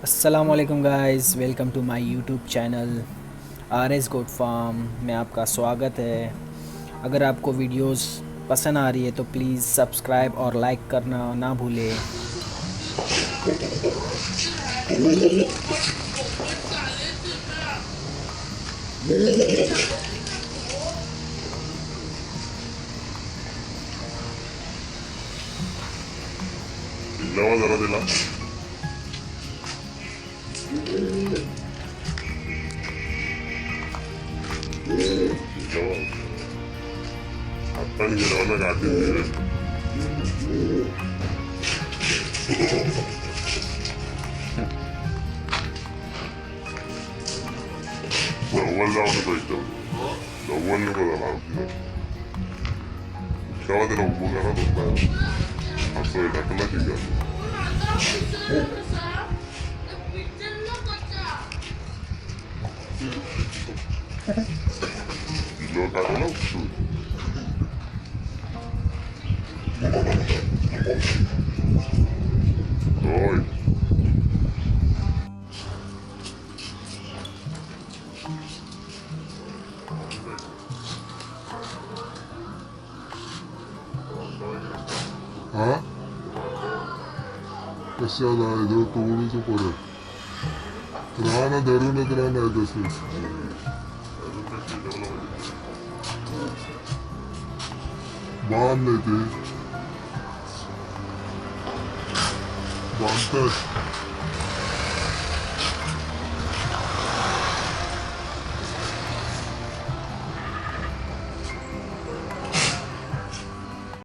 अस्सलामुअलैकुम guys, welcome to my YouTube channel R S goat farm में आपका स्वागत है। अगर आपको वीडियोस पसंद आ रही है तो प्लीज़ सब्सक्राइब और लाइक करना ना भूलें। लावा जरा दिला लावा आता नहीं लावा गाड़ी लावा तो इतना लावा ने को लावा लावा तेरा वो करा तो मैं आपको ये डकला चीज़ lo cagano su Oi. हाँ कसं आला इधर तोडूचं परत राहणं धरूनच राहणं आहे तसंच बांध नाही ते बांधतात